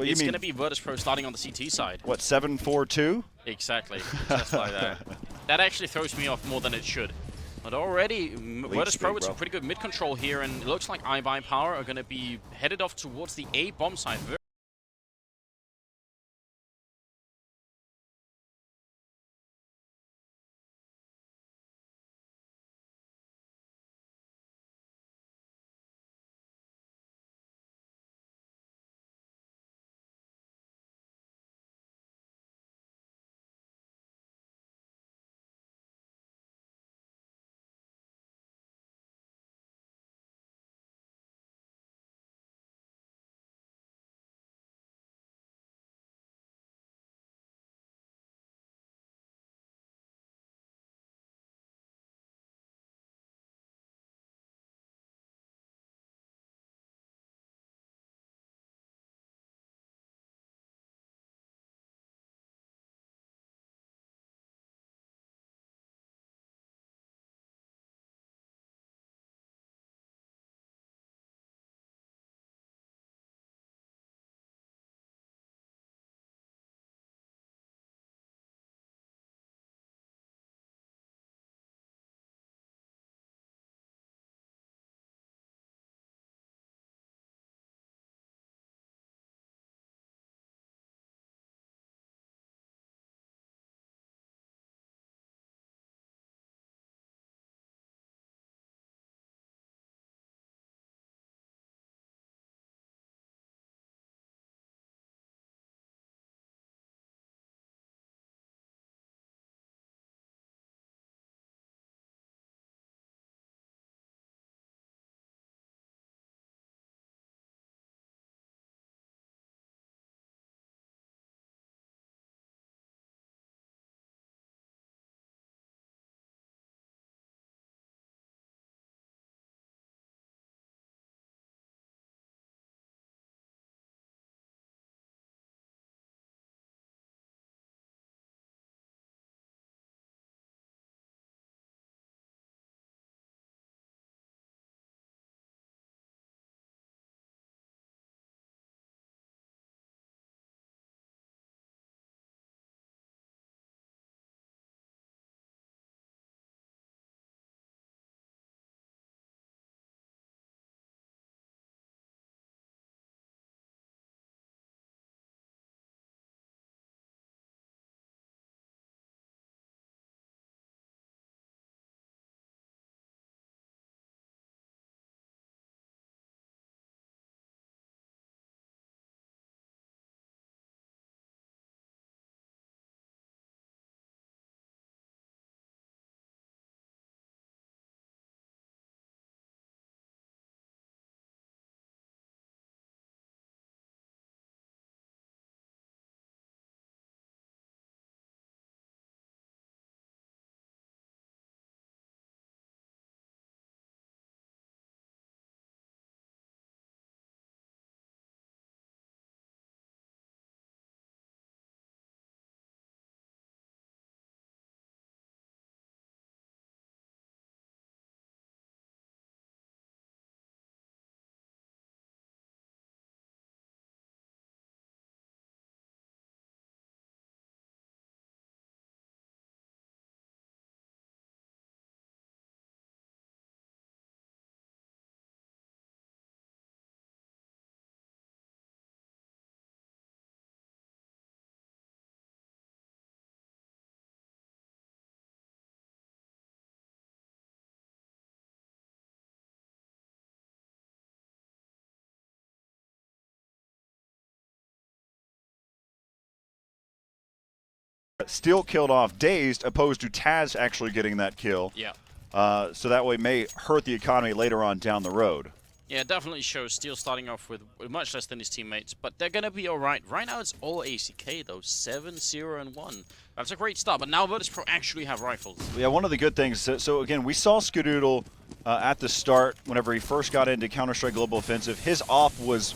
It's going to be Virtus.Pro starting on the CT side. What, 7-4-2? Exactly, just like that. That actually throws me off more than it should. But already, Virtus.Pro with some pretty good mid control here, and it looks like iBUYPOWER are going to be headed off towards the A bomb side. Still killed off DaZeD, opposed to Taz actually getting that kill. Yeah. So that way may hurt the economy later on down the road. Yeah, it definitely shows Steel starting off with much less than his teammates, but they're going to be alright. Right now it's all ACK though, 7-0-1. That's a great start, but now Virtus.Pro actually have rifles. Yeah, one of the good things, so again, we saw Skadoodle at the start, whenever he first got into Counter-Strike Global Offensive, his op was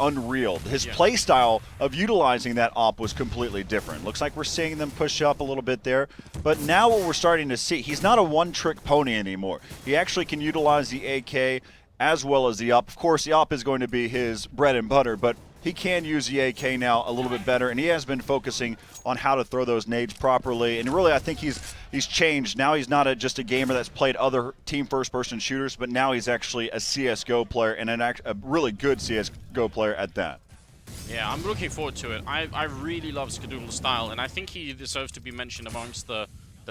unreal. His play style of utilizing that op was completely different. Looks like we're seeing them push up a little bit there, but now what we're starting to see, he's not a one-trick pony anymore. He actually can utilize the AK as well as the op. Of course, the op is going to be his bread and butter, but he can use the AK now a little bit better, and he has been focusing on how to throw those nades properly. And really, I think he's changed. Now he's not just a gamer that's played other team first-person shooters, but now he's actually a CSGO player, and a really good CSGO player at that. Yeah, I'm looking forward to it. I really love Skadoodle's style, and I think he deserves to be mentioned amongst the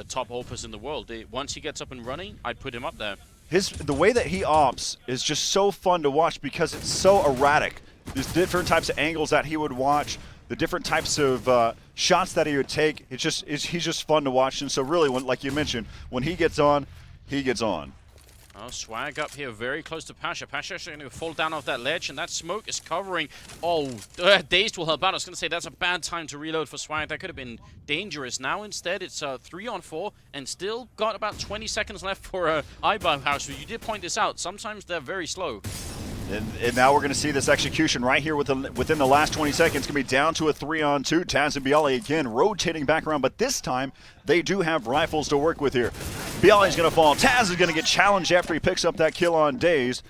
top opers in the world. Once he gets up and running, I'd put him up there. The way that he ops is just so fun to watch because it's so erratic. There's different types of angles that he would watch, the different types of shots that he would take. He's just fun to watch. And so really, like you mentioned, when he gets on, he gets on. Oh, Swag up here very close to Pasha. Pasha actually going to fall down off that ledge, and that smoke is covering. Oh, DaZeD will help out. I was going to say that's a bad time to reload for Swag. That could have been dangerous. Now instead it's 3-on-4 and still got about 20 seconds left for iBUYPOWER. So you did point this out. Sometimes they're very slow. And now we're going to see this execution right here within the last 20 seconds. It's going to be down to a 3-on-2. Taz and byali again rotating back around, but this time they do have rifles to work with here. byali's going to fall. Taz is going to get challenged after he picks up that kill on DaZeD.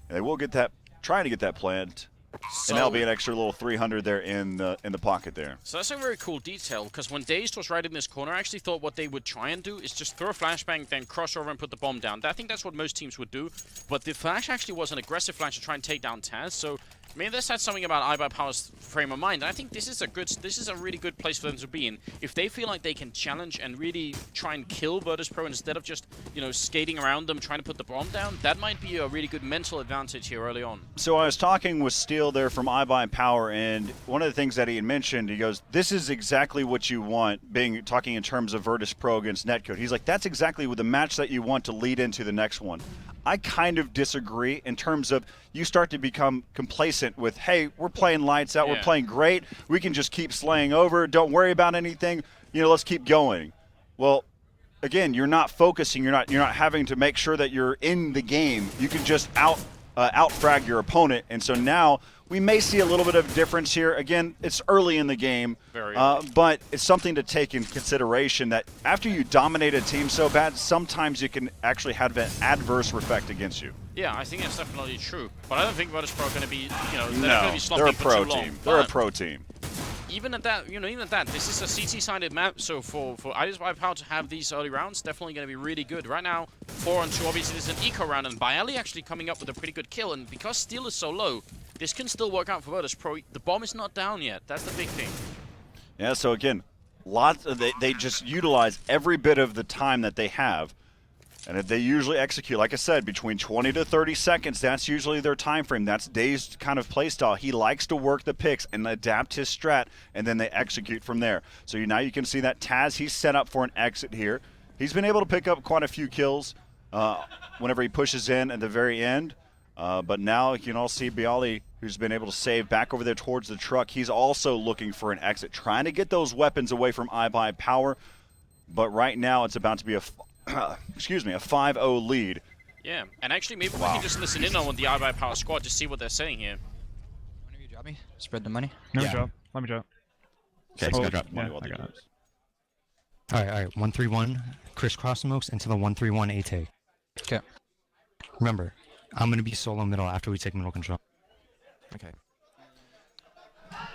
And they will get that, trying to get that plant. And that'll be an extra little 300 there in the pocket there. So that's a very cool detail, because when DaZeD was right in this corner, I actually thought what they would try and do is just throw a flashbang, then cross over and put the bomb down. I think that's what most teams would do, but the flash actually was an aggressive flash to try and take down Taz. So maybe this had something about iBUYPOWER's frame of mind. And I think this is a really good place for them to be in. If they feel like they can challenge and really try and kill Virtus.Pro instead of just, you know, skating around them, trying to put the bomb down, that might be a really good mental advantage here early on. So I was talking with Steele there from iBUYPOWER, and one of the things that he had mentioned, he goes, this is exactly what you want, talking in terms of Virtus.Pro against Netcode. He's like, that's exactly the match that you want to lead into the next one. I kind of disagree in terms of you start to become complacent with, hey, we're playing lights out, we're playing great, we can just keep slaying over, don't worry about anything, you know, let's keep going. Well, again, you're not focusing, you're not having to make sure that you're in the game. You can just out-frag your opponent, and so now we may see a little bit of difference here. Again, it's early in the game, but it's something to take in consideration that after you dominate a team so bad, sometimes you can actually have an adverse effect against you. Yeah, I think that's definitely true. But I don't think Virtus.Pro are going to be, you know, they're not going to be slumping they're a for pro too long. team. They're a pro team. Even at that, this is a CT-sided map, so for iBUYPOWER to have these early rounds, definitely going to be really good. Right now, 4-on-2, obviously this is an eco round, and byali actually coming up with a pretty good kill, and because Steel is so low, this can still work out for Virtus.Pro. The bomb is not down yet. That's the big thing. Yeah, so again, they just utilize every bit of the time that they have. And they usually execute, like I said, between 20 to 30 seconds. That's usually their time frame. That's DaZed's kind of play style. He likes to work the picks and adapt his strat, and then they execute from there. So now you can see that Taz, he's set up for an exit here. He's been able to pick up quite a few kills whenever he pushes in at the very end. But now you can all see byali, who's been able to save back over there towards the truck. He's also looking for an exit, trying to get those weapons away from iBUYPOWER. But right now it's about to be a 5-0 lead. Yeah, and actually maybe we can just listen in on the iBUYPOWER squad to see what they're saying here. One of you drop me? Spread the money? Let me drop. Let me drop. Okay, oh, drop money while I they got do it. this. Alright, 131 crisscross smokes into the 131 A-take. Okay. Remember, I'm gonna be solo middle after we take middle control. Okay.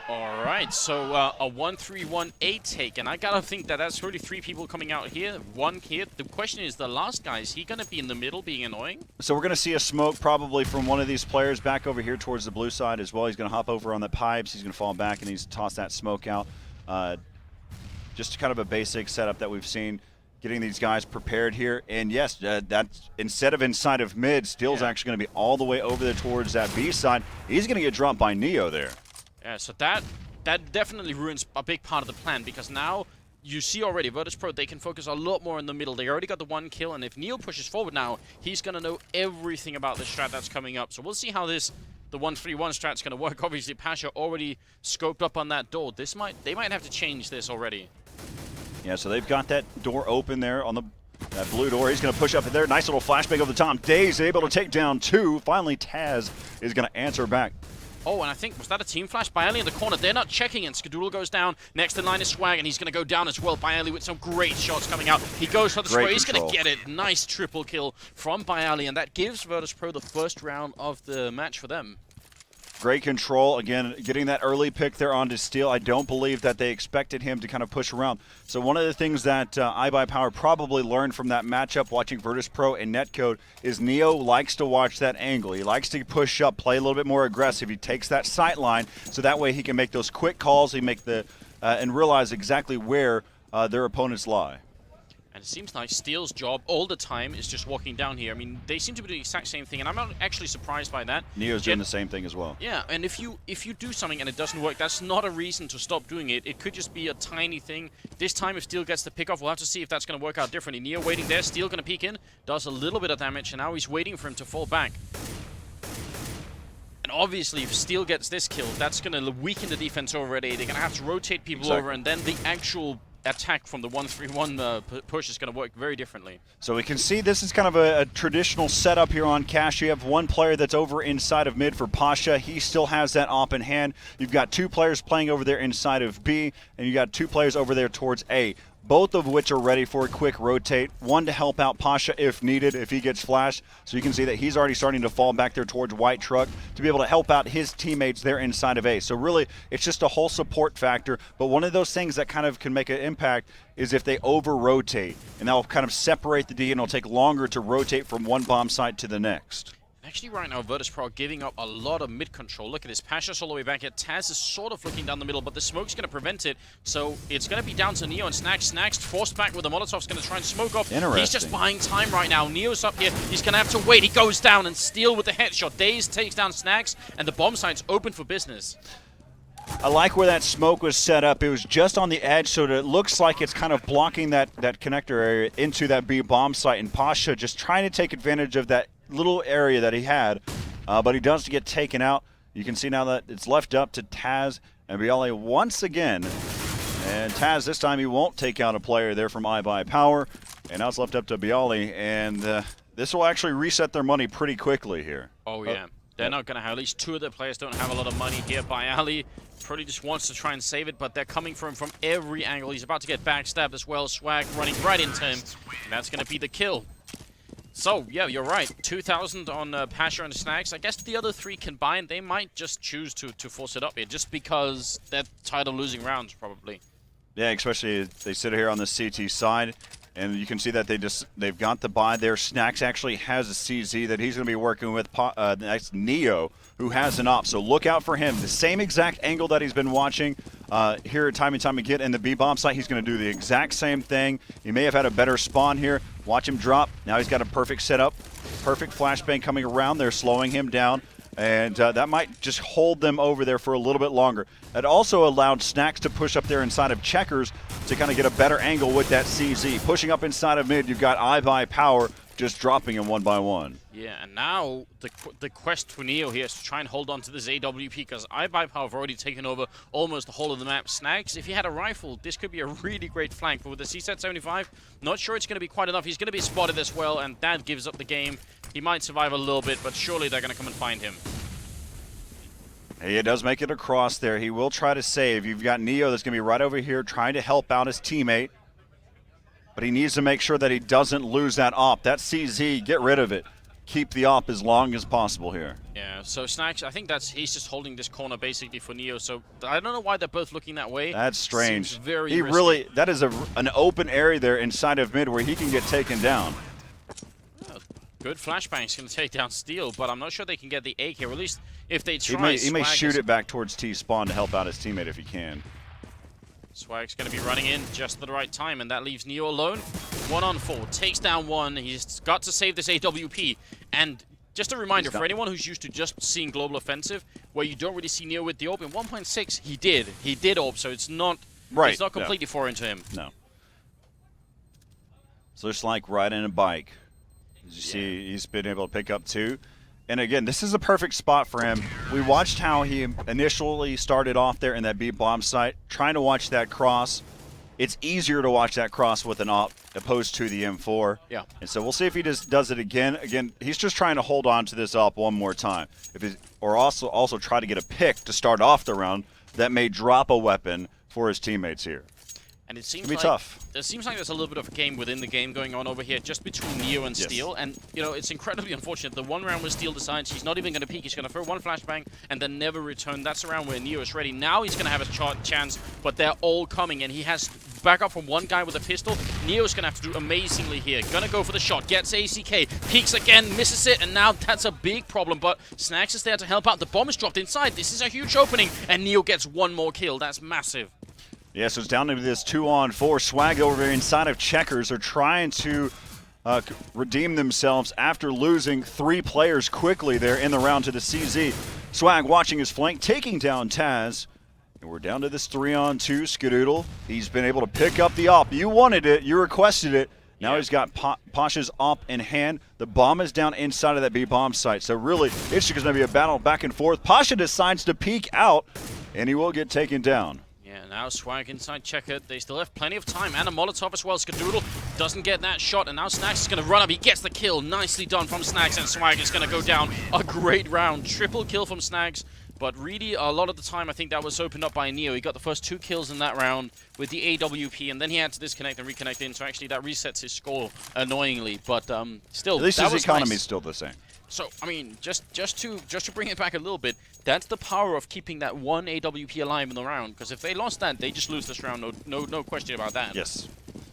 Alright, so a 1-3-1 A-take, and I gotta think that that's really 3 people coming out here, 1 here. The question is, the last guy, is he gonna be in the middle being annoying? So we're going to see a smoke probably from one of these players back over here towards the blue side as well. He's going to hop over on the pipes, he's going to fall back, and he's tossed that smoke out. Just kind of a basic setup that we've seen, getting these guys prepared here. And yes, that's instead of inside of mid, Steel's actually going to be all the way over there towards that B side. He's going to get dropped by Neo there. Yeah, so that definitely ruins a big part of the plan, because now you see already Virtus.Pro, they can focus a lot more in the middle. They already got the 1 kill, and if Neo pushes forward now, he's going to know everything about the strat that's coming up. So we'll see how the 1-3-1 strat's going to work. Obviously, Pasha already scoped up on that door. They might have to change this already. Yeah, so they've got that door open there on that blue door. He's going to push up there. Nice little flashbang over the top. DaZeD able to take down 2. Finally, Taz is going to answer back. Oh, and I think, was that a team flash? byali in the corner, they're not checking, and Skadoodle goes down. Next in line is Swag, and he's going to go down as well. byali with some great shots coming out. He goes for the spray, he's going to get it. Nice triple kill from byali, and that gives Virtus.Pro the first round of the match for them. Great control. Again, getting that early pick there onto Steel. I don't believe that they expected him to kind of push around. So one of the things that iBUYPOWER probably learned from that matchup watching Virtus.Pro and Netcode is Neo likes to watch that angle. He likes to push up, play a little bit more aggressive. He takes that sight line so that way he can make those quick calls. He make the and realize exactly where their opponents lie. And it seems like Steel's job all the time is just walking down here. I mean, they seem to be doing the exact same thing, and I'm not actually surprised by that. Neo's doing the same thing as well. Yeah, and if you do something and it doesn't work, that's not a reason to stop doing it. It could just be a tiny thing. This time, if Steel gets the pick off, we'll have to see if that's going to work out differently. Neo waiting there, Steel going to peek in, does a little bit of damage, and now he's waiting for him to fall back. And obviously, if Steel gets this kill, that's going to weaken the defense over at A. They're going to have to rotate people over, and then the actual attack from the 1-3-1 push is going to work very differently. So we can see this is kind of a traditional setup here on Cash. You have one player that's over inside of mid for Pasha. He still has that op in hand. You've got two players playing over there inside of B, and you got two players over there towards A. Both of which are ready for a quick rotate. One to help out Pasha if needed, if he gets flashed. So you can see that he's already starting to fall back there towards White Truck to be able to help out his teammates there inside of A. So really, it's just a whole support factor. But one of those things that kind of can make an impact is if they over-rotate. And that will kind of separate the D, and it'll take longer to rotate from one bomb site to the next. Actually, right now, Virtus.Pro giving up a lot of mid-control. Look at this. Pasha's all the way back here. Taz is sort of looking down the middle, but the smoke's going to prevent it. So it's going to be down to Neo and snax. Snax forced back with the Molotov's going to try and smoke off. He's just buying time right now. Neo's up here. He's going to have to wait. He goes down and Steel with the headshot. DaZeD takes down snax, and the bomb site's open for business. I like where that smoke was set up. It was just on the edge, so that it looks like it's kind of blocking that connector area into that B bomb site. And Pasha just trying to take advantage of that little area that he had, but he does get taken out. You can see now that it's left up to Taz and byali once again. And Taz, this time he won't take out a player there from iBUYPOWER. And now it's left up to byali, and this will actually reset their money pretty quickly here. Oh, yeah. They're not going to have, at least two of the players don't have a lot of money here. byali pretty just wants to try and save it, but they're coming for him from every angle. He's about to get backstabbed as well. Swag running right into him, and that's going to be the kill. So, yeah, you're right. 2,000 on Pasha and snax. I guess the other three combined, they might just choose to force it up here, just because they're tired of losing rounds, probably. Yeah, especially if they sit here on the CT side. And you can see that they've got the buy there. Snax actually has a CZ that he's going to be working with. That's Neo, who has an op. So look out for him. The same exact angle that he's been watching here time and time again in the B bomb site. He's going to do the exact same thing. He may have had a better spawn here. Watch him drop. Now he's got a perfect setup. Perfect flashbang coming around. They're slowing him down. And that might just hold them over there for a little bit longer. That also allowed snax to push up there inside of checkers to kind of get a better angle with that CZ. Pushing up inside of mid, you've got iBUYPOWER just dropping him one by one. Yeah, and now the quest for Neo here is to try and hold on to this AWP, because iBUYPOWER have already taken over almost the whole of the map. snax, if he had a rifle, this could be a really great flank, but with the CSAT 75, not sure it's going to be quite enough. He's going to be spotted as well, and that gives up the game. He might survive a little bit, but surely they're going to come and find him. He does make it across there. He will try to save. You've got Neo that's going to be right over here trying to help out his teammate. But he needs to make sure that he doesn't lose that op. That CZ, get rid of it. Keep the op as long as possible here. Yeah, so snax, I think he's just holding this corner basically for Neo. So I don't know why they're both looking that way. That's strange. Seems very risky. That is an open area there inside of mid where he can get taken down. Good flashbang's going to take down Steel, but I'm not sure they can get the AK, or at least if they try. He may shoot it back towards T-spawn to help out his teammate if he can. Swag's going to be running in just at the right time, and that leaves Neo alone. 1-on-4, takes down one. He's got to save this AWP. And just a reminder for anyone who's used to just seeing Global Offensive, where you don't really see Neo with the AWP, in 1.6 he did AWP, so it's not completely foreign to him. No. So it's like riding a bike. As you see, he's been able to pick up two. And again, this is a perfect spot for him. We watched how he initially started off there in that B bomb site, trying to watch that cross. It's easier to watch that cross with an op opposed to the M4. Yeah. And so we'll see if he just does it again. Again, he's just trying to hold on to this op one more time. Or also try to get a pick to start off the round that may drop a weapon for his teammates here. And it seems It'll be like tough. It seems like there's a little bit of a game within the game going on over here, just between Neo and Steel. And you know, it's incredibly unfortunate. The one round where Steel decides he's not even going to peek, he's going to throw one flashbang and then never return. That's the round where Neo is ready. Now he's going to have a chance, but they're all coming, and he has backup from one guy with a pistol. Neo's going to have to do amazingly here. Gonna go for the shot, gets ACK, peeks again, misses it, and now that's a big problem. But snax is there to help out. The bomb is dropped inside. This is a huge opening, and Neo gets one more kill. That's massive. Yeah, so it's down to this 2-on-4. Swag over there inside of Checkers are trying to redeem themselves after losing 3 players quickly there in the round to the CZ. Swag watching his flank, taking down Taz. And we're down to this 3-on-2. Skadoodle, he's been able to pick up the op. You wanted it, you requested it. Now he's got Pasha's op in hand. The bomb is down inside of that B bomb site. So really, it's just going to be a battle back and forth. Pasha decides to peek out, and he will get taken down. Yeah, now Swag inside Checker. They still have plenty of time, and a Molotov as well. Skadoodle doesn't get that shot, and now snax is going to run up. He gets the kill. Nicely done from snax, and Swag is going to go down. A great round. Triple kill from snax. But really, a lot of the time, I think that was opened up by Neo. He got the first 2 kills in that round with the AWP, and then he had to disconnect and reconnect in. So actually, that resets his score annoyingly. But still, at least that his economy is still the same. So I mean, just to bring it back a little bit, that's the power of keeping that one AWP alive in the round. Because if they lost that, they just lose this round. No question about that. Yes.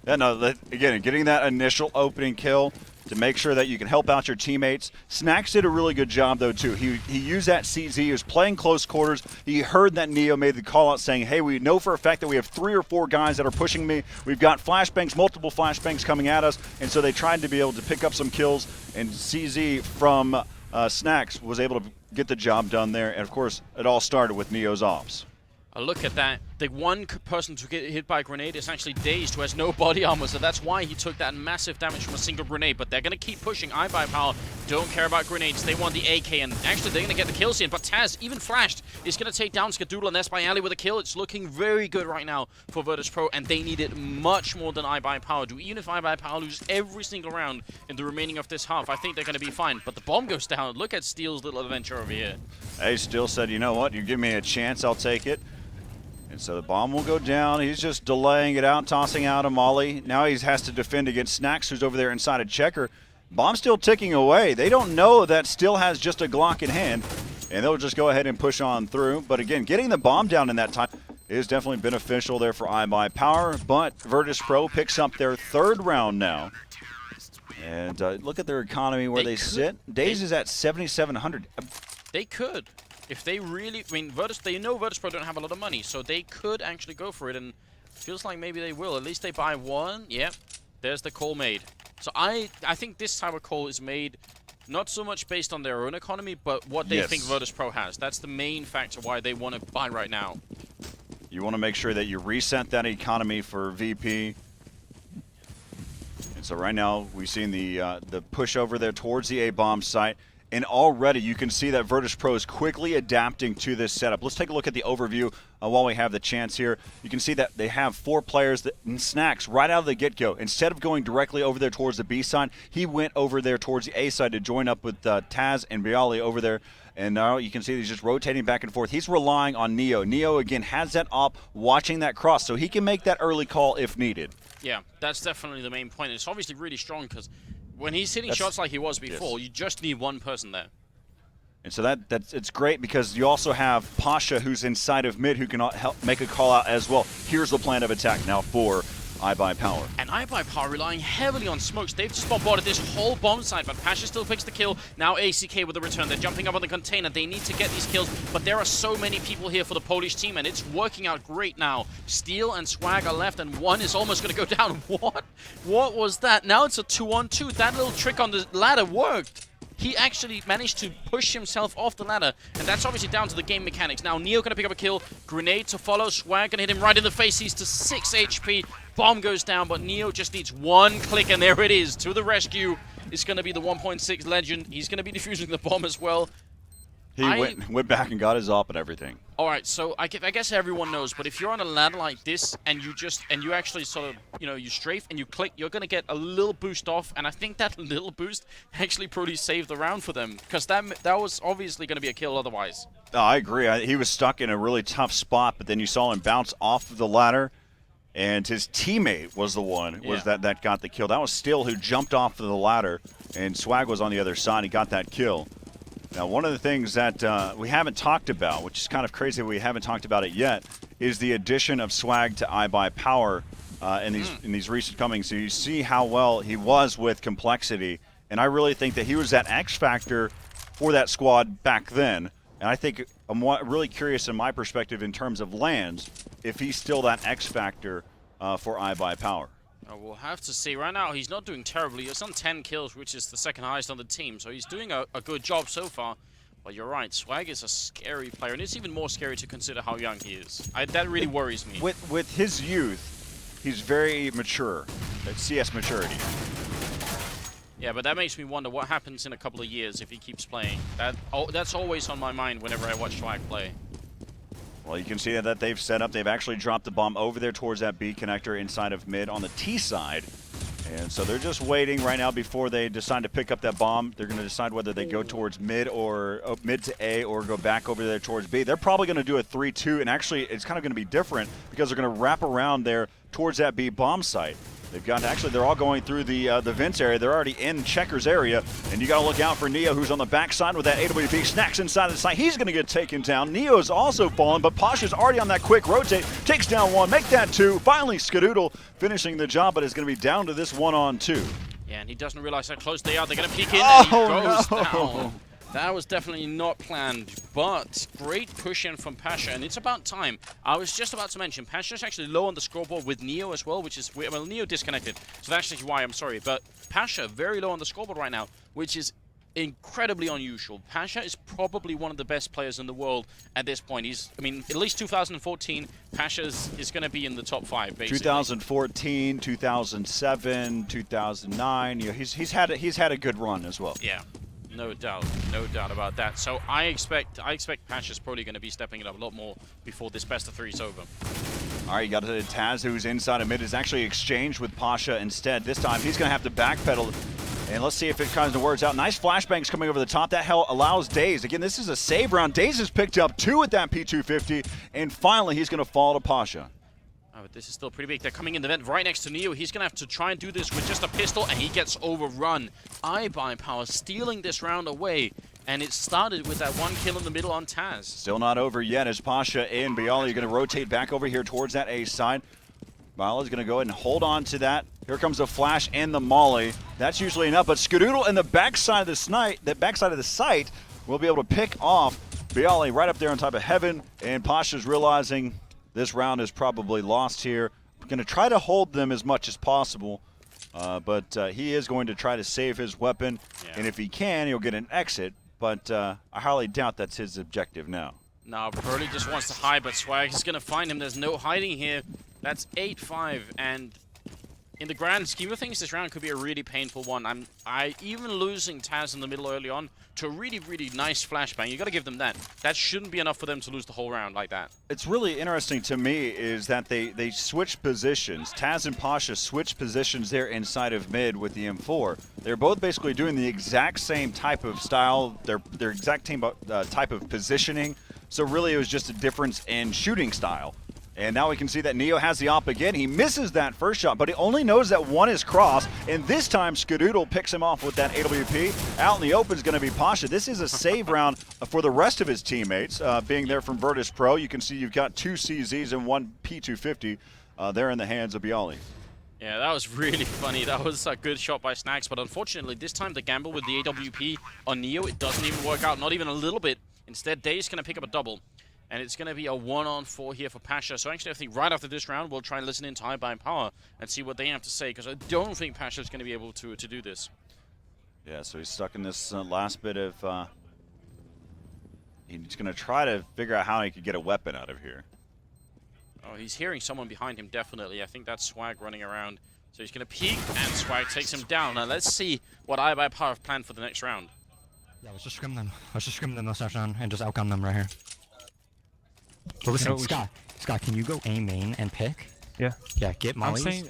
Yeah, no, again, getting that initial opening kill to make sure that you can help out your teammates. Snax did a really good job, though, too. He used that CZ. He was playing close quarters. He heard that Neo made the call out saying, hey, we know for a fact that we have 3 or 4 guys that are pushing me. We've got flashbangs, multiple flashbangs coming at us. And so they tried to be able to pick up some kills. And CZ from snax was able to get the job done there. And, of course, it all started with Neo's ops. Look at that. The one person to get hit by a grenade is actually DaZeD, who has no body armor, so that's why he took that massive damage from a single grenade. But they're going to keep pushing. iBUYPOWER don't care about grenades. They want the AK, and actually they're going to get the kills in. But Taz, even flashed, is going to take down Skadoodle, and that's byali with a kill. It's looking very good right now for Virtus.Pro, and they need it much more than iBUYPOWER do. Even if iBUYPOWER loses every single round in the remaining of this half, I think they're going to be fine. But the bomb goes down. Look at Steel's little adventure over here. Hey, Steel said, you know what? You give me a chance, I'll take it. And so the bomb will go down. He's just delaying it out, tossing out a molly. Now he has to defend against snax, who's over there inside a Checker. Bomb still ticking away. They don't know that Steel has just a Glock in hand, and they'll just go ahead and push on through. But again, getting the bomb down in that time is definitely beneficial there for iBUYPOWER. But Virtus.Pro picks up their 3rd round now. And look at their economy where they sit. DaZeD is at 7,700. They could. If they really, I mean, they know Virtus.Pro don't have a lot of money, so they could actually go for it, and feels like maybe they will. At least they buy one. Yep, there's the call made. So I think this type of call is made not so much based on their own economy, but what they think Virtus.Pro has. That's the main factor why they want to buy right now. You want to make sure that you reset that economy for VP. And so right now we've seen the push over there towards the A-bomb site. And already you can see that Virtus.Pro is quickly adapting to this setup. Let's take a look at the overview while we have the chance here. You can see that they have 4 players in snax right out of the get-go. Instead of going directly over there towards the B side, he went over there towards the A side to join up with Taz and byali over there. And now you can see he's just rotating back and forth. He's relying on Neo. Neo, again, has that op watching that cross, so he can make that early call if needed. Yeah, that's definitely the main point. It's obviously really strong because when he's hitting shots like he was before, you just need one person there. And so it's great because you also have Pasha, who's inside of mid, who can help make a call out as well. Here's the plan of attack now for iBUYPOWER. And iBUYPOWER relying heavily on smokes. They've just bombarded this whole bomb site, but Pasha still picks the kill. Now ACK with the return. They're jumping up on the container. They need to get these kills, but there are so many people here for the Polish team, and it's working out great now. Steel and Swag are left, and one is almost going to go down. What? What was that? Now it's a 2-on-2. That little trick on the ladder worked. He actually managed to push himself off the ladder, and that's obviously down to the game mechanics. Now Neo gonna pick up a kill, grenade to follow, Swag gonna hit him right in the face. He's to 6 HP, bomb goes down, but Neo just needs one click, and there it is. To the rescue. It's gonna be the 1.6 legend. He's gonna be defusing the bomb as well. He went back and got his op and everything. All right, so I guess everyone knows, but if you're on a ladder like this and you actually sort of, you strafe and you click, you're going to get a little boost off, and I think that little boost actually probably saved the round for them, because that was obviously going to be a kill otherwise. Oh, I agree. He was stuck in a really tough spot, but then you saw him bounce off of the ladder, and his teammate was the one that got the kill. That was Still who jumped off of the ladder, and Swag was on the other side. He got that kill. Now, one of the things that we haven't talked about, which is kind of crazy we haven't talked about it yet, is the addition of Swag to iBUYPOWER in these recent comings. So you see how well he was with Complexity, and I really think that he was that X factor for that squad back then. And I think I'm really curious in my perspective in terms of lands, if he's still that X factor for iBUYPOWER. We'll have to see. Right now, he's not doing terribly. He's on 10 kills, which is the second highest on the team. So he's doing a good job so far. But you're right, Swag is a scary player. And it's even more scary to consider how young he is. That really worries me. With his youth, he's very mature. That's CS maturity. Yeah, but that makes me wonder what happens in a couple of years if he keeps playing. That's always on my mind whenever I watch Swag play. Well, you can see that they've set up. They've actually dropped the bomb over there towards that B connector inside of mid on the T side. And so they're just waiting right now before they decide to pick up that bomb. They're going to decide whether they go towards mid or mid to A or go back over there towards B. They're probably going to do a 3-2, and actually it's kind of going to be different because they're going to wrap around there towards that B bomb site. They've got, actually, they're all going through the vents area. They're already in Checkers area, and you got to look out for Neo, who's on the backside with that AWP. snax inside of the site. He's going to get taken down. Neo's also fallen, but pasza's already on that quick rotate. Takes down one, make that two. Finally, Skadoodle finishing the job, but it's going to be down to this 1-on-2. Yeah, and he doesn't realize how close they are. They're going to peek in, and he goes down. That was definitely not planned, but great push in from pasza, and it's about time. I was just about to mention, pasza's actually low on the scoreboard with Neo as well, which is, well, Neo disconnected, so that's actually why I'm sorry, but pasza very low on the scoreboard right now, which is incredibly unusual. pasza is probably one of the best players in the world at this point. I mean, at least 2014, pasza is going to be in the top 5, basically. 2014, 2007, 2009, you know, he's had a good run as well. Yeah. No doubt about that. So I expect pasza's probably going to be stepping it up a lot more before this best of 3 is over. All right, you got Taz, who's inside of mid, is actually exchanged with pasza instead. This time he's going to have to backpedal, and let's see if it kind of works out. Nice flashbangs coming over the top. That hell allows DaZeD. Again, this is a save round. DaZeD has picked up 2 with that P250, and finally he's going to fall to pasza. Oh, but this is still pretty big. They're coming in the vent right next to Neo. He's going to have to try and do this with just a pistol, and he gets overrun. iBUYPOWER stealing this round away, and it started with that 1 kill in the middle on Taz. Still not over yet as pasza and byali are going to rotate back over here towards that A side. byali is going to go ahead and hold on to that. Here comes the flash and the molly. That's usually enough, but Skadoodle in the backside of the site will be able to pick off byali right up there on top of Heaven, and pasza's realizing this round is probably lost here. We're going to try to hold them as much as possible, but he is going to try to save his weapon, and if he can, he'll get an exit, but I highly doubt that's his objective now. No, Burley just wants to hide, but Swag is going to find him. There's no hiding here. That's 8-5, and in the grand scheme of things, this round could be a really painful one. Even losing Taz in the middle early on to a really, really nice flashbang. You got to give them that. That shouldn't be enough for them to lose the whole round like that. It's really interesting to me is that they switched positions. Taz and pasza switched positions there inside of mid with the M4. They're both basically doing the exact same type of style, their exact same type of positioning. So really, it was just a difference in shooting style. And now we can see that Neo has the op again. He misses that first shot, but he only knows that one is crossed. And this time, Skadoodle picks him off with that AWP. Out in the open is going to be pasza. This is a save round for the rest of his teammates, being there from Virtus.Pro. You can see you've got 2 CZs and 1 P250 there in the hands of byali. Yeah, that was really funny. That was a good shot by snax, but unfortunately, this time the gamble with the AWP on Neo, it doesn't even work out, not even a little bit. Instead, DaZeD's going to pick up a double. And it's going to be a 1-on-4 here for pasza. So actually, I think right after this round, we'll try and listen into iBUYPOWER and see what they have to say, because I don't think pasza is going to be able to do this. Yeah, so he's stuck in this last bit of... he's going to try to figure out how he could get a weapon out of here. Oh, he's hearing someone behind him, definitely. I think that's Swag running around. So he's going to peek, and Swag takes him down. Now let's see what iBUYPOWER have planned for the next round. Yeah, let's just scrim them. Let's just scrim them this round and just outgun them right here. But listen, Scott, can you go A main and pick? Yeah. Yeah, get mollies. I'm saying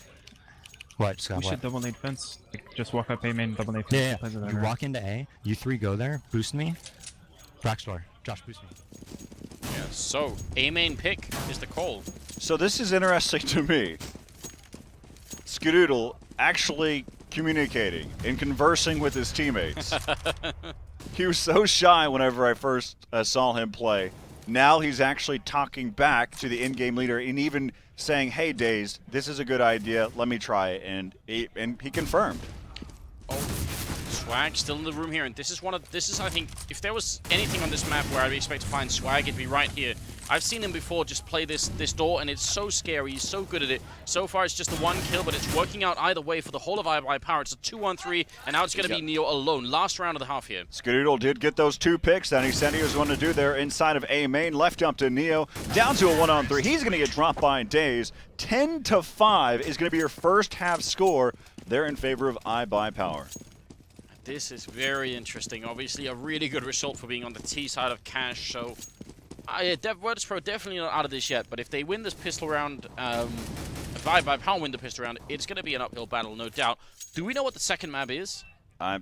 what, Scott? We should double nade fence. Like, just walk up A main, double nade fence. Yeah. You walk into A, you 3 go there, boost me. Backstore. Josh, boost me. Yeah, So, A main pick is the call. So this is interesting to me. Skadoodle actually communicating and conversing with his teammates. He was so shy whenever I first saw him play. Now he's actually talking back to the in-game leader and even saying, "Hey, DaZeD, this is a good idea. Let me try it." And he confirmed. Oh, Swag still in the room here, and this is I think, if there was anything on this map where I'd expect to find Swag, it'd be right here. I've seen him before just play this door, and it's so scary. He's so good at it. So far, it's just the one kill, but it's working out either way for the whole of iBUYPOWER. It's a 2-1-3, and now it's going to be Neo alone. Last round of the half here. Skadoodle did get those 2 picks that he said he was going to do there inside of A main. Left up to Neo, down to a 1-on-3. He's going to get dropped by DaZeD. 10-5 is going to be your first half score. They're in favor of iBUYPOWER. This is very interesting. Obviously, a really good result for being on the T side of Cash. So, Virtus.Pro definitely not out of this yet. But if they win this pistol round, if iBUYPOWER win the pistol round, it's going to be an uphill battle, no doubt. Do we know what the second map is? I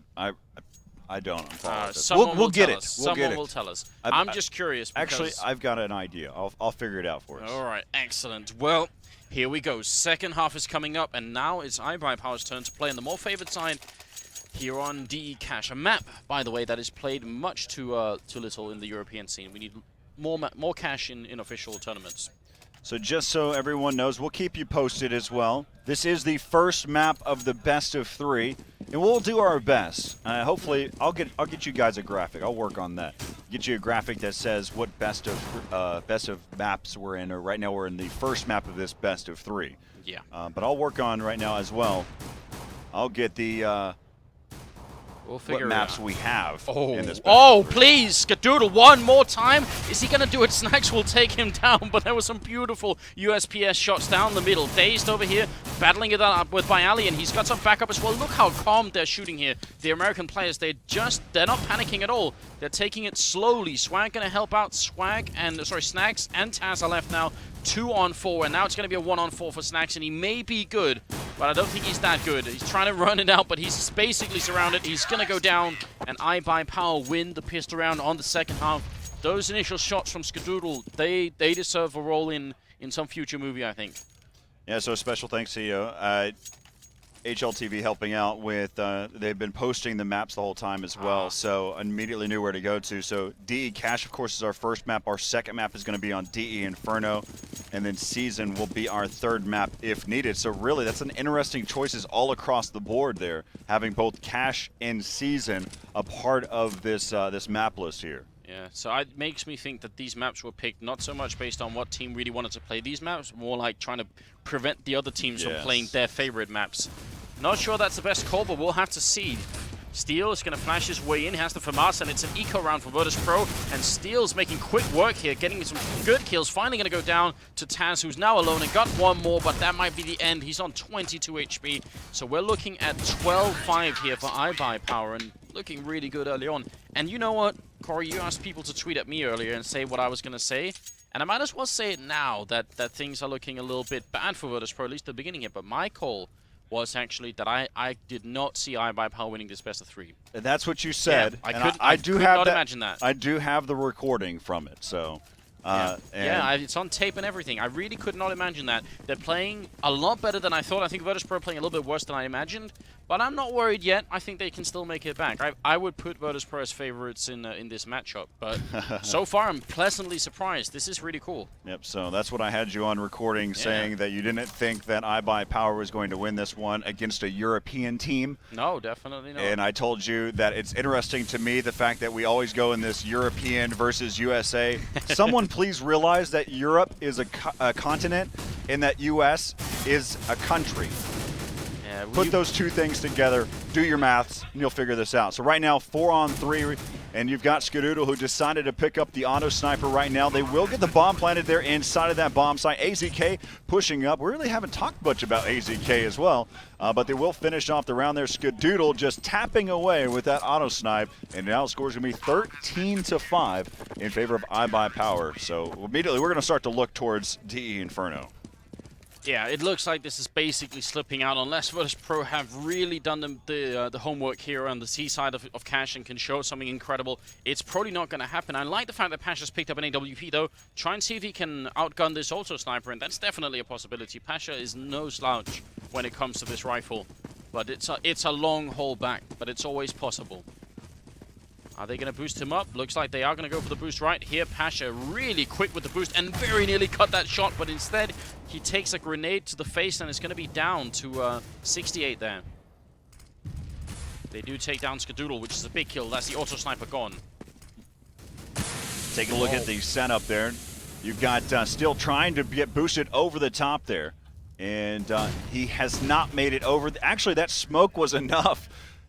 don't. Someone we'll get it. Someone will tell us. I'm just curious. Actually, I've got an idea. I'll figure it out for us. All right, excellent. Well, here we go. Second half is coming up, and now it's iBUYPOWER's turn to play on the more favored side here on DE Cash. A map, by the way, that is played much too little in the European scene. We need more cash in official tournaments. So just so everyone knows, we'll keep you posted as well. This is the first map of the best of 3, and we'll do our best. Hopefully, I'll get you guys a graphic. I'll work on that. Get you a graphic that says what best of maps we're in. Or right now, we're in the first map of this best of 3. Yeah. But I'll work on right now as well. I'll get the we'll figure what maps we have in this. Oh, please, Skadoodle, one more time. Is he going to do it? Snax will take him down, but there were some beautiful USPS shots down the middle. DaZeD over here, battling it up with byali, and he's got some backup as well. Look how calm they're shooting here. The American players, they're not panicking at all. They're taking it slowly. Swag going to help out. Snax and Taz are left now. 2-on-4, and now it's going to be a 1-on-4 for Snax, and he may be good, but I don't think he's that good. He's trying to run it out, but he's basically surrounded. He's going to go down, and iBUYPOWER win the pistol round on the second half. Those initial shots from Skadoodle, they deserve a role in some future movie, I think. Yeah, so special thanks to you. HLTV helping out with, they've been posting the maps the whole time as well, so immediately knew where to go to. So DE Cash, of course, is our first map. Our second map is going to be on DE Inferno, and then Season will be our third map if needed. So really, that's an interesting choices all across the board there, having both Cash and Season a part of this this map list here. Yeah, so it makes me think that these maps were picked not so much based on what team really wanted to play these maps, more like trying to prevent the other teams from playing their favorite maps. Not sure that's the best call, but we'll have to see. Steel is going to flash his way in, has the FAMAS, and it's an eco round for Virtus.Pro, and Steel's making quick work here, getting some good kills, finally going to go down to Taz, who's now alone, and got one more, but that might be the end. He's on 22 HP, so we're looking at 12-5 here for iBUYPOWER, and looking really good early on. And you know what, Corey, you asked people to tweet at me earlier and say what I was going to say, and I might as well say it now, that things are looking a little bit bad for Virtus.Pro, at least at the beginning here, but my call was actually that I did not see iBUYPOWER winning this best of 3. And that's what you said. Yeah, I could not imagine that. I do have the recording from it, so. It's on tape and everything. I really could not imagine that. They're playing a lot better than I thought. I think Virtus.Pro playing a little bit worse than I imagined, but I'm not worried yet. I think they can still make it back. I would put Virtus.Pro as favorites in this matchup, but so far I'm pleasantly surprised. This is really cool. Yep, so that's what I had you on recording, saying that you didn't think that iBUYPOWER was going to win this one against a European team. No, definitely not. And I told you that it's interesting to me the fact that we always go in this European versus USA. Someone please realize that Europe is a continent and that US is a country. Yeah, Put those two things together, do your maths, and you'll figure this out. So right now, 4-on-3, and you've got Skadoodle, who decided to pick up the auto sniper right now. They will get the bomb planted there inside of that bomb site. AZK pushing up. We really haven't talked much about AZK as well, but they will finish off the round there. Skadoodle just tapping away with that auto snipe, and now the score is going to be 13-5 in favor of iBUYPOWER. So immediately we're going to start to look towards DE Inferno. Yeah, it looks like this is basically slipping out unless Virtus.Pro have really done the homework here on the C side of Cash and can show something incredible. It's probably not going to happen. I like the fact that Pasha's picked up an AWP though. Try and see if he can outgun this auto sniper, and that's definitely a possibility. Pasha is no slouch when it comes to this rifle, but it's a long haul back, but it's always possible. Are they going to boost him up? Looks like they are going to go for the boost right here. Pasha really quick with the boost and very nearly cut that shot, but instead he takes a grenade to the face and it's going to be down to 68 there. They do take down Skadoodle, which is a big kill. That's the auto sniper gone. Take a look at the setup there. You've got still trying to get boosted over the top there, and he has not made it over. Actually, that smoke was enough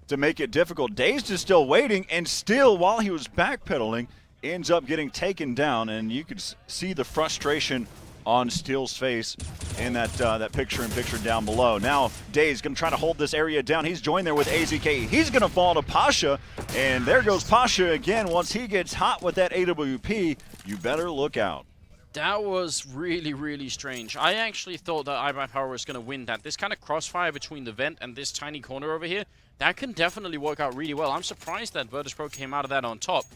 to make it difficult. DaZeD is still waiting, and still, while he was backpedaling, ends up getting taken down, and you could see the frustration on Steel's face in that picture-in-picture down below. Now, DaZeD going to try to hold this area down. He's joined there with AZK. He's going to fall to Pasha, and there goes Pasha again. Once he gets hot with that AWP, you better look out. That was really, really strange. I actually thought that iBUYPOWER was going to win that. This kind of crossfire between the vent and this tiny corner over here, that can definitely work out really well. I'm surprised that Virtus.Pro came out of that on top.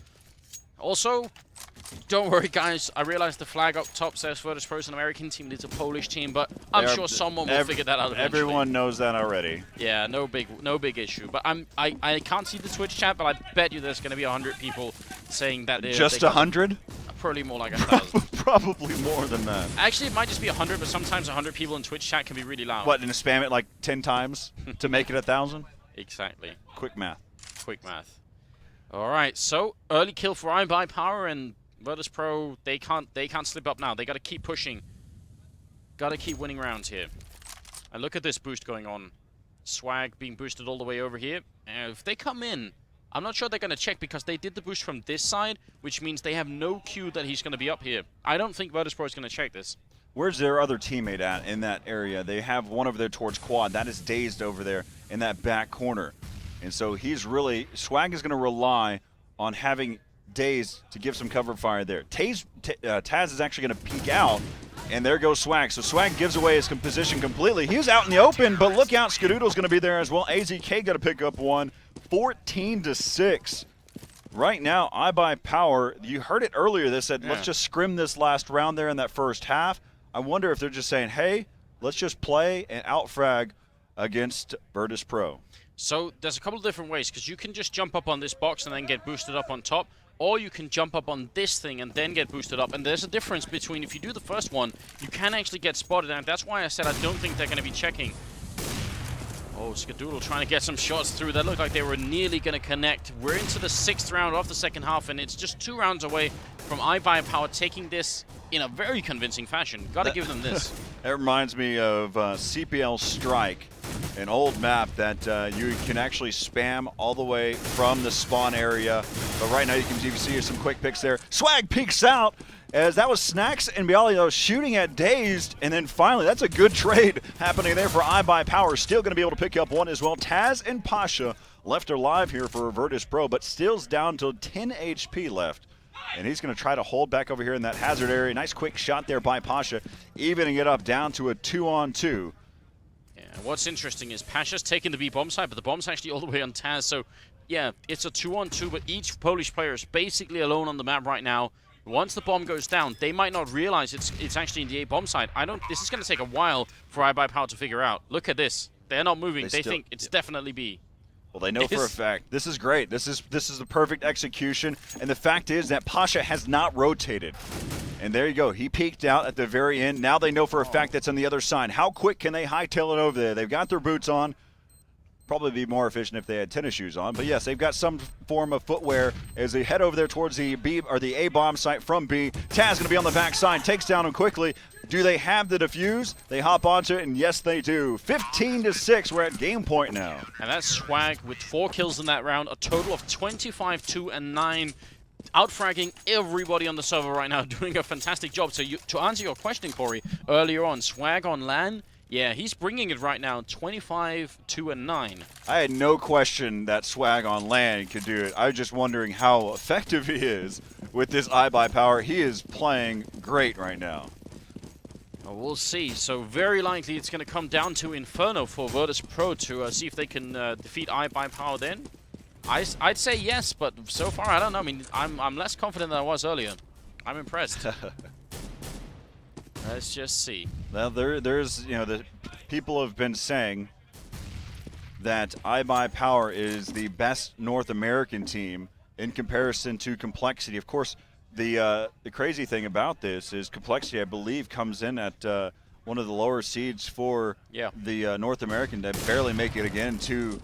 Also, don't worry, guys. I realize the flag up top says Virtus.Pro is an American team. It's a Polish team, but I'm sure someone will figure that out eventually. Everyone knows that already. Yeah, no big issue. But I can't see the Twitch chat, but I bet you there's going to be 100 people saying that they're just 100. Probably more like 1,000. Probably more than that. Actually, it might just be 100, but sometimes 100 people in Twitch chat can be really loud. What, and spam it like 10 times to make it 1,000? Exactly. Quick math. Quick math. All right, so early kill for iBUYPOWER, and Virtus.Pro, they can't slip up now. They got to keep pushing. Got to keep winning rounds here. And look at this boost going on. Swag being boosted all the way over here. And if they come in, I'm not sure they're going to check because they did the boost from this side, which means they have no cue that he's going to be up here. I don't think Virtus.Pro is going to check this. Where's their other teammate at in that area? They have one over there towards quad. That is DaZeD over there in that back corner. And so he's really, Swag is going to rely on having DaZeD to give some cover fire there. Taz is actually going to peek out, and there goes Swag. So Swag gives away his position completely. He's out in the open, but look out, Skadoodle's going to be there as well. AZK got to pick up one. 14-6. Right now, iBUYPOWER, you heard it earlier, they said, let's just scrim this last round there in that first half. I wonder if they're just saying, hey, let's just play and outfrag against Virtus.Pro. So there's a couple of different ways, because you can just jump up on this box and then get boosted up on top, or you can jump up on this thing and then get boosted up. And there's a difference between, if you do the first one, you can actually get spotted, and that's why I said I don't think they're going to be checking. Oh, Skadoodle trying to get some shots through. That looked like they were nearly going to connect. We're into the 6th round of the second half, and it's just 2 rounds away from iBUYPOWER taking this in a very convincing fashion. Got to give them this. That reminds me of CPL Strike, an old map that you can actually spam all the way from the spawn area. But right now you can see some quick picks there. Swag peeks out, as that was snax and byali shooting at DaZeD, and then finally, that's a good trade happening there for iBUYPOWER. Still going to be able to pick up one as well. Taz and Pasha left alive here for Virtus.Pro, but still's down to 10 HP left. And he's going to try to hold back over here in that hazard area. Nice quick shot there by Pasha, evening it up down to a 2-on-2. Yeah, what's interesting is Pasha's taking the B bomb side, but the bomb's actually all the way on Taz. So, yeah, it's a 2-on-2, but each Polish player is basically alone on the map right now. Once the bomb goes down, they might not realize it's actually in the A bomb side. This is going to take a while for iBUYPOWER to figure out. Look at this. They're not moving. They think it's definitely B. Well, they know for a fact. This is great. This is the perfect execution. And the fact is that Pasha has not rotated. And there you go. He peeked out at the very end. Now they know for a fact that's on the other side. How quick can they hightail it over there? They've got their boots on. Probably be more efficient if they had tennis shoes on. But yes, they've got some form of footwear as they head over there towards the B or the A bomb site from B. Taz going to be on the backside, takes down him quickly. Do they have the defuse? They hop onto it, and yes, they do. 15-6. We're at game point now. And that's Swag with 4 kills in that round, a total of 25, 2, and 9. Outfragging everybody on the server right now, doing a fantastic job. So to answer your question, Corey, earlier on, Swag on LAN, yeah, he's bringing it right now, 25, 2, and 9. I had no question that Swag on LAN could do it. I was just wondering how effective he is with this iBUYPOWER. He is playing great right now. Well, we'll see. So very likely it's going to come down to Inferno for Virtus.Pro to see if they can defeat iBUYPOWER then. I'd say yes, but so far I don't know. I mean, I'm less confident than I was earlier. I'm impressed. Let's just see. Well, there's, you know, the people have been saying that iBUYPOWER is the best North American team in comparison to Complexity. Of course, the crazy thing about this is Complexity, I believe, comes in at one of the lower seeds for the North American to barely make it again to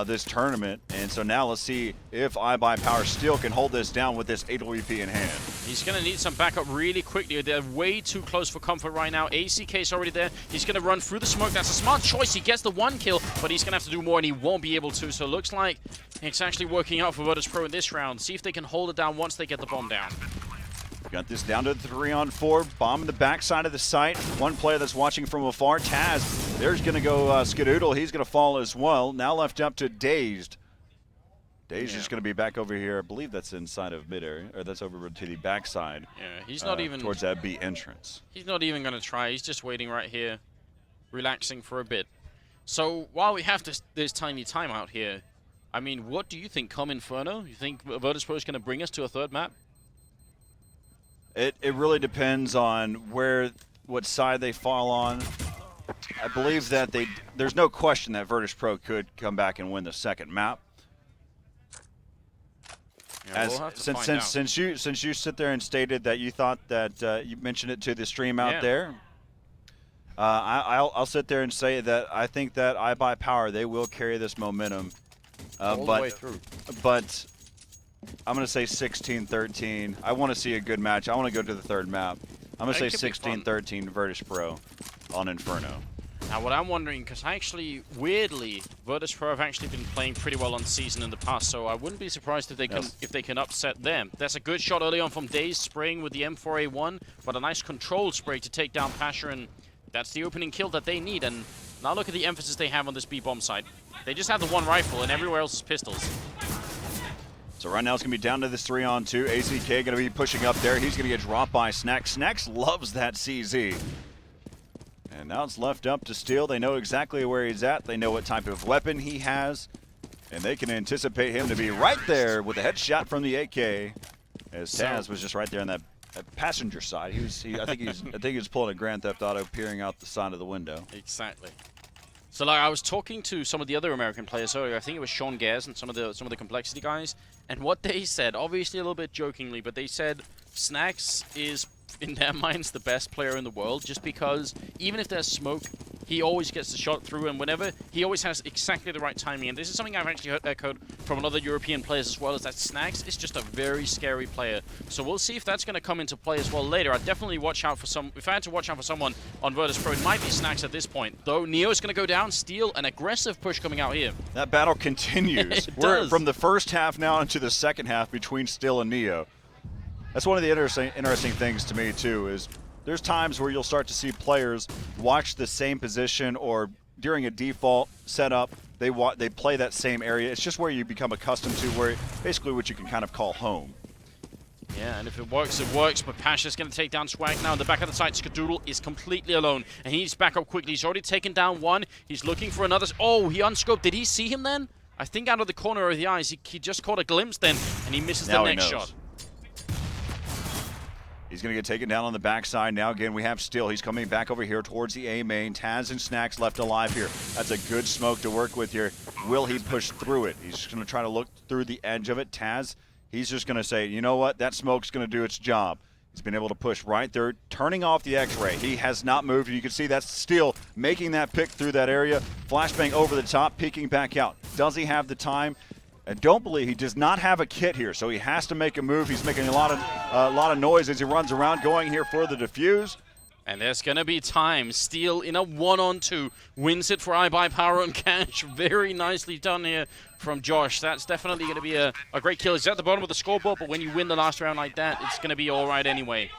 this tournament. And so now let's see if iBUYPOWER still can hold this down with this AWP in hand. He's going to need some backup really quickly. They're way too close for comfort right now. ACK's already there. He's going to run through the smoke. That's a smart choice. He gets the 1 kill, but he's going to have to do more, and he won't be able to. So it looks like it's actually working out for Virtus.Pro in this round. See if they can hold it down once they get the bomb down. Got this down to 3-on-4. Bomb in the backside of the site. One player that's watching from afar, Taz. There's going to go Skadoodle. He's going to fall as well. Now left up to DaZeD. DaZeD is going to be back over here. I believe that's inside of mid area, or that's over to the backside. Yeah, he's not even towards that B entrance. He's not even going to try. He's just waiting right here, relaxing for a bit. So while we have this tiny timeout here, I mean, what do you think? Come Inferno? You think Virtus.Pro is going to bring us to a third map? It really depends on what side they fall on. I believe that there's no question that Virtus.Pro could come back and win the second map. Yeah, we'll since you sit there and stated that you thought that you mentioned it to the stream out there, I'll sit there and say that I think that iBUYPOWER, they will carry this momentum, all the way through. But I'm going to say 16-13. I want to see a good match. I want to go to the third map. I'm going to say 16-13 Virtus.Pro on Inferno. Now, what I'm wondering, because weirdly, Virtus.Pro have actually been playing pretty well on season in the past, so I wouldn't be surprised if they can upset them. That's a good shot early on from DaZeD, spraying with the M4A1, but a nice controlled spray to take down pasza, and that's the opening kill that they need. And now look at the emphasis they have on this B-bomb site. They just have the 1 rifle, and everywhere else is pistols. So right now it's going to be down to this 3-on-2. ACK going to be pushing up there. He's going to get dropped by snax. snax loves that CZ. And now it's left up to Steel. They know exactly where he's at. They know what type of weapon he has. And they can anticipate him to be right there with a headshot from the AK. As Taz was just right there on that passenger side. I think he was pulling a Grand Theft Auto, peering out the side of the window. Exactly. So like I was talking to some of the other American players earlier. I think it was Sean Gares and some of the Complexity guys, and what they said, obviously a little bit jokingly, but they said snax is, in their minds, the best player in the world, just because even if there's smoke, he always gets the shot through, and whenever he always has exactly the right timing. And this is something I've actually heard echoed from other European players as well, is that snax is just a very scary player. So we'll see if that's going to come into play as well later. I'd definitely watch out for if I had to watch out for someone on Virtus.Pro, it might be snax at this point. Though Neo's going to go down, Steel, an aggressive push coming out here. That battle continues. We're from the first half now into the second half between Steel and Neo. That's one of the interesting things to me too, is there's times where you'll start to see players watch the same position, or during a default setup, they play that same area. It's just where you become accustomed to, where basically what you can kind of call home. Yeah, and if it works, it works. But pasza's going to take down Swag now. In the back of the site, Skadoodle is completely alone, and he needs to back up quickly. He's already taken down 1. He's looking for another. Oh, he unscoped. Did he see him then? I think out of the corner of the eyes, he just caught a glimpse then, and he misses the next shot. He's going to get taken down on the backside. Now again, we have Steel. He's coming back over here towards the A main. Taz and snax left alive here. That's a good smoke to work with here. Will he push through it? He's just going to try to look through the edge of it. Taz, he's just going to say, you know what? That smoke's going to do its job. He's been able to push right there, turning off the X-ray. He has not moved. You can see that's Steel making that pick through that area. Flashbang over the top, peeking back out. Does he have the time? I don't believe he does not have a kit here, so he has to make a move. He's making a lot of noise as he runs around, going here for the defuse. And there's going to be time. Steel in a 1-on-2 wins it for iBUYPOWER on cash. Very nicely done here from Josh. That's definitely going to be a great kill. He's at the bottom of the scoreboard, but when you win the last round like that, it's going to be all right anyway.